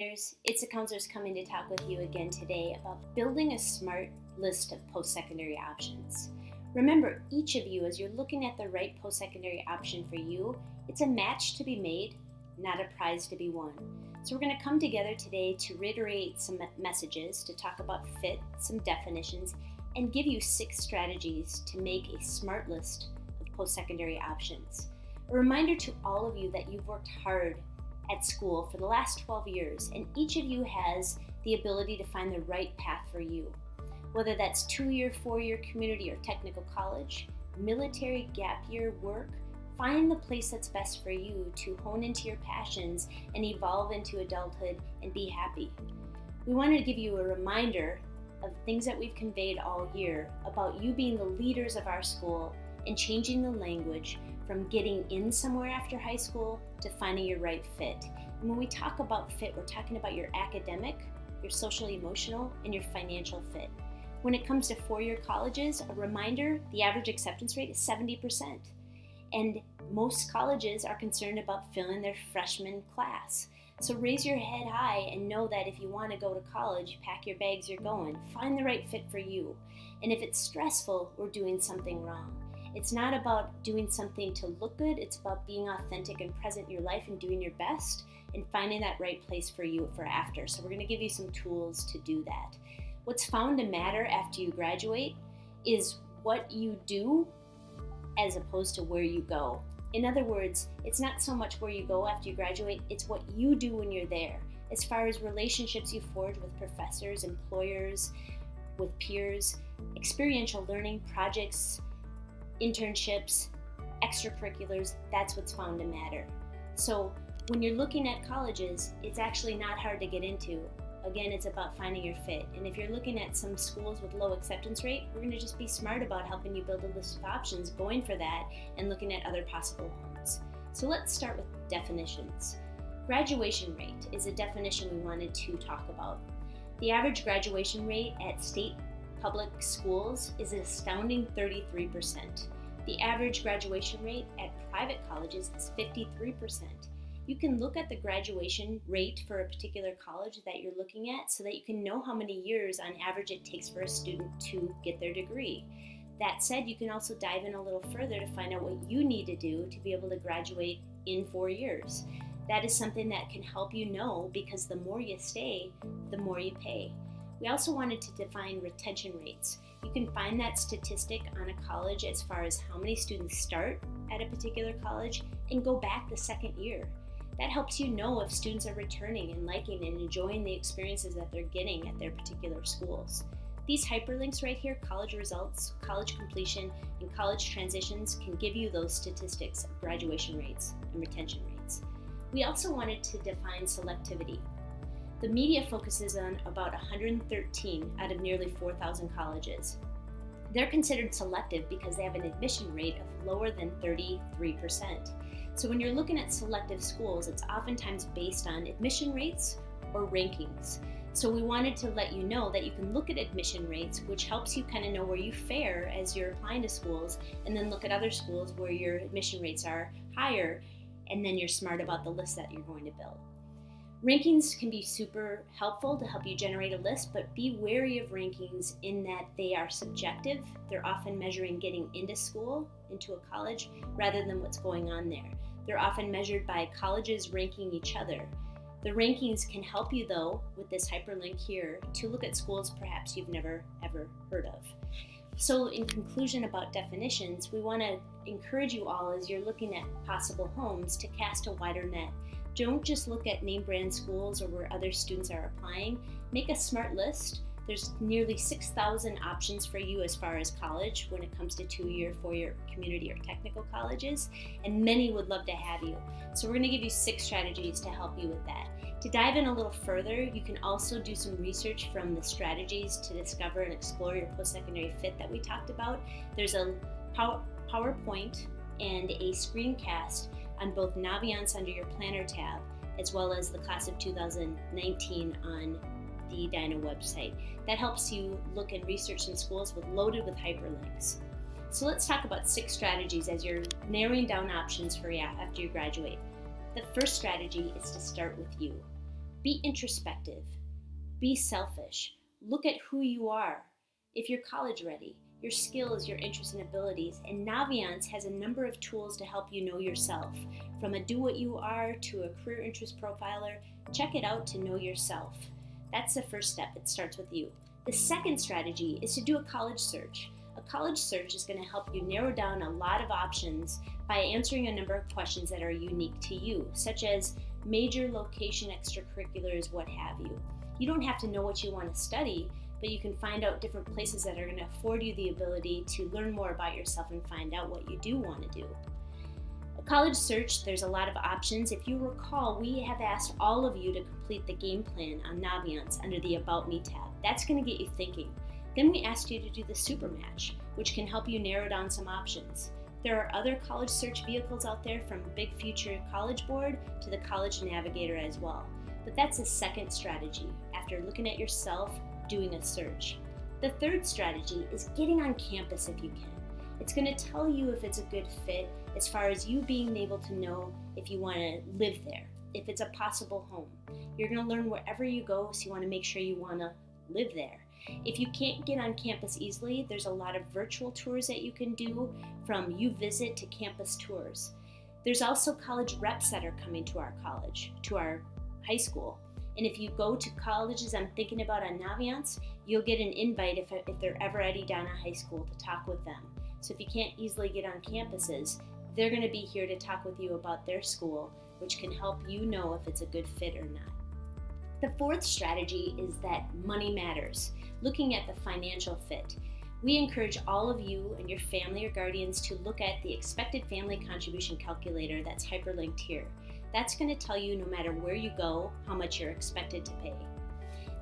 It's the counselors coming to talk with you again today about building a smart list of post-secondary options. Remember, each of you, as you're looking at the right post-secondary option for you, it's a match to be made, not a prize to be won. So we're going to come together today to reiterate some messages, to talk about fit, some definitions, and give you 6 strategies to make a smart list of post-secondary options. A reminder to all of you that you've worked hard at school for the last 12 years, and each of you has the ability to find the right path for you. Whether that's 2-year, 4-year community or technical college, military, gap year, work, find the place that's best for you to hone into your passions and evolve into adulthood and be happy. We wanted to give you a reminder of things that we've conveyed all year about you being the leaders of our school and changing the language from getting in somewhere after high school to finding your right fit. And when we talk about fit, we're talking about your academic, your social emotional, and your financial fit. When it comes to 4-year colleges, a reminder, the average acceptance rate is 70%. And most colleges are concerned about filling their freshman class. So raise your head high and know that if you want to go to college, pack your bags, you're going. Find the right fit for you. And if it's stressful, we're doing something wrong. It's not about doing something to look good, it's about being authentic and present in your life and doing your best and finding that right place for you for after. So we're going to give you some tools to do that. What's found to matter after you graduate is what you do as opposed to where you go. In other words, it's not so much where you go after you graduate, it's what you do when you're there. As far as relationships you forge with professors, employers, with peers, experiential learning, projects, internships, extracurriculars, that's what's found to matter. So when you're looking at colleges, it's actually not hard to get into. Again, it's about finding your fit. And if you're looking at some schools with low acceptance rate, we're going to just be smart about helping you build a list of options, going for that, and looking at other possible homes. So let's start with definitions. Graduation rate is a definition we wanted to talk about. The average graduation rate at state public schools is an astounding 33%. The average graduation rate at private colleges is 53%. You can look at the graduation rate for a particular college that you're looking at so that you can know how many years on average it takes for a student to get their degree. That said, you can also dive in a little further to find out what you need to do to be able to graduate in 4 years. That is something that can help you know, because the more you stay, the more you pay. We also wanted to define retention rates. You can find that statistic on a college as far as how many students start at a particular college and go back the second year. That helps you know if students are returning and liking and enjoying the experiences that they're getting at their particular schools. These hyperlinks right here, college results, college completion, and college transitions, can give you those statistics of graduation rates and retention rates. We also wanted to define selectivity. The media focuses on about 113 out of nearly 4,000 colleges. They're considered selective because they have an admission rate of lower than 33%. So when you're looking at selective schools, it's oftentimes based on admission rates or rankings. So we wanted to let you know that you can look at admission rates, which helps you kind of know where you fare as you're applying to schools, and then look at other schools where your admission rates are higher, and then you're smart about the list that you're going to build. Rankings can be super helpful to help you generate a list, but be wary of rankings in that they are subjective. They're often measuring getting into school, into a college, rather than what's going on there. They're often measured by colleges ranking each other. The rankings can help you, though, with this hyperlink here, to look at schools perhaps you've never ever heard of. So in conclusion about definitions, we want to encourage you all, as you're looking at possible homes, to cast a wider net. Don't just look at name brand schools or where other students are applying. Make a smart list. There's nearly 6,000 options for you as far as college when it comes to 2-year, 4-year community or technical colleges, and many would love to have you. So we're going to give you 6 strategies to help you with that. To dive in a little further, you can also do some research from the strategies to discover and explore your post-secondary fit that we talked about. There's a PowerPoint and a screencast on both Naviance under your Planner tab, as well as the Class of 2019 on the Edina website. That helps you look and research in schools loaded with hyperlinks. So let's talk about 6 strategies as you're narrowing down options for you after you graduate. The first strategy is to start with you. Be introspective. Be selfish. Look at who you are. If you're college ready, your skills, your interests and abilities, and Naviance has a number of tools to help you know yourself. From a do what you are to a career interest profiler, check it out to know yourself. That's the first step. It starts with you. The second strategy is to do a college search. A college search is going to help you narrow down a lot of options by answering a number of questions that are unique to you, such as major, location, extracurriculars, what have you. You don't have to know what you want to study, but you can find out different places that are going to afford you the ability to learn more about yourself and find out what you do want to do. A college search, there's a lot of options. If you recall, we have asked all of you to complete the game plan on Naviance under the About Me tab. That's going to get you thinking. Then we asked you to do the super match, which can help you narrow down some options. There are other college search vehicles out there, from Big Future College Board to the College Navigator as well. But that's a second strategy after looking at yourself, doing a search. The third strategy is getting on campus if you can. It's going to tell you if it's a good fit as far as you being able to know if you want to live there, if it's a possible home. You're going to learn wherever you go, so you want to make sure you want to live there. If you can't get on campus easily, there's a lot of virtual tours that you can do, from You Visit to campus tours. There's also college reps that are coming to our college, to our high school. And if you go to colleges I'm thinking about on Naviance, you'll get an invite if they're ever at Edina High School to talk with them. So if you can't easily get on campuses, they're going to be here to talk with you about their school, which can help you know if it's a good fit or not. The fourth strategy is that money matters, looking at the financial fit. We encourage all of you and your family or guardians to look at the expected family contribution calculator that's hyperlinked here. That's going to tell you, no matter where you go, how much you're expected to pay.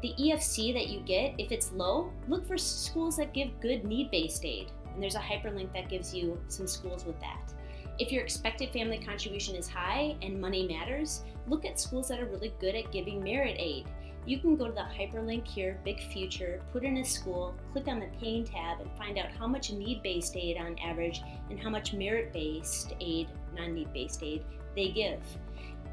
The EFC that you get, if it's low, look for schools that give good need-based aid, and there's a hyperlink that gives you some schools with that. If your expected family contribution is high and money matters, look at schools that are really good at giving merit aid. You can go to the hyperlink here, Big Future, put in a school, click on the Paying tab, and find out how much need-based aid on average and how much merit-based aid, non-need-based aid, they give.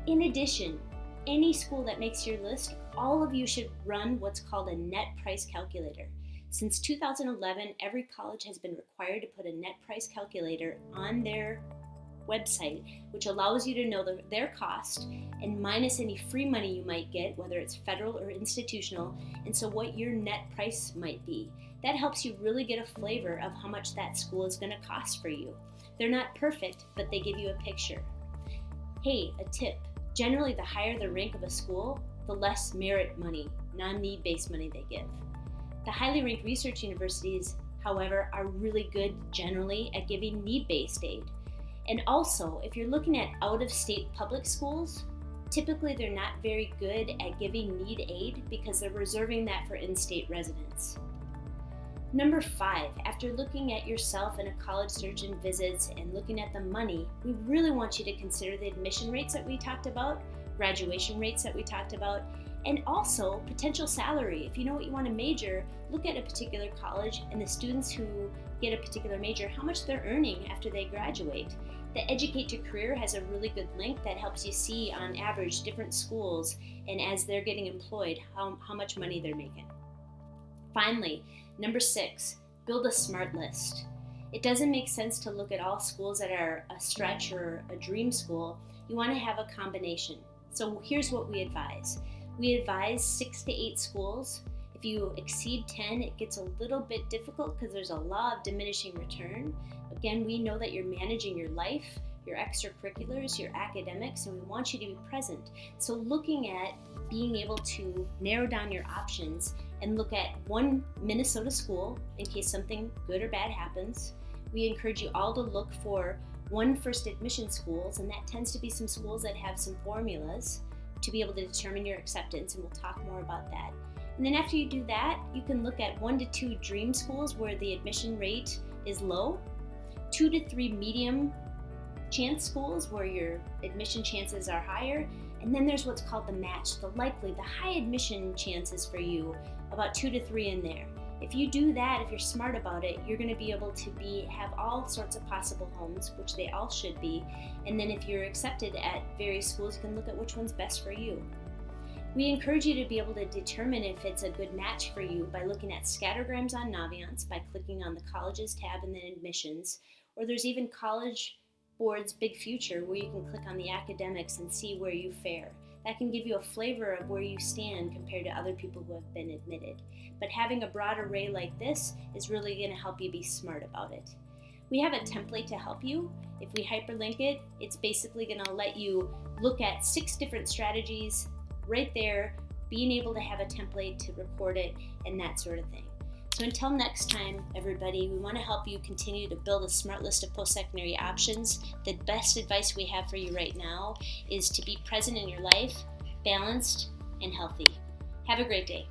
In addition, any school that makes your list, all of you should run what's called a net price calculator. Since 2011, every college has been required to put a net price calculator on their website, which allows you to know their cost and minus any free money you might get, whether it's federal or institutional, and so what your net price might be. That helps you really get a flavor of how much that school is going to cost for you. They're not perfect, but they give you a picture. Hey, a tip. Generally, the higher the rank of a school, the less merit money, non-need based money they give. The highly ranked research universities, however, are really good generally at giving need-based aid. And also, if you're looking at out-of-state public schools, typically they're not very good at giving need aid because they're reserving that for in-state residents. Number 5, after looking at yourself in a college search and visits and looking at the money, we really want you to consider the admission rates that we talked about, graduation rates that we talked about, and also potential salary. If you know what you want to major, look at a particular college and the students who get a particular major, how much they're earning after they graduate. The Educate to Career has a really good link that helps you see on average different schools and as they're getting employed, how much money they're making. Finally, number 6, build a SMART list. It doesn't make sense to look at all schools that are a stretch or a dream school. You want to have a combination. So here's what we advise. We advise 6 to 8 schools. If you exceed 10, it gets a little bit difficult because there's a law of diminishing return. Again, we know that you're managing your life, your extracurriculars, your academics, and we want you to be present. So looking at being able to narrow down your options and look at one Minnesota school in case something good or bad happens. We encourage you all to look for one first admission schools, and that tends to be some schools that have some formulas to be able to determine your acceptance, and we'll talk more about that. And then after you do that, you can look at 1 to 2 dream schools where the admission rate is low, 2 to 3 medium chance schools where your admission chances are higher, and then there's what's called the match, the high admission chances for you, about 2 to 3 in there. If you do that, if you're smart about it, you're going to be able to have all sorts of possible homes, which they all should be. And then if you're accepted at various schools, you can look at which one's best for you. We encourage you to be able to determine if it's a good match for you by looking at scattergrams on Naviance by clicking on the Colleges tab and then Admissions, or there's even College Board's Big Future where you can click on the academics and see where you fare. That can give you a flavor of where you stand compared to other people who have been admitted. But having a broad array like this is really going to help you be smart about it. We have a template to help you. If we hyperlink it, it's basically going to let you look at 6 different strategies right there, being able to have a template to record it and that sort of thing. So until next time, everybody, we want to help you continue to build a smart list of post-secondary options. The best advice we have for you right now is to be present in your life, balanced, and healthy. Have a great day.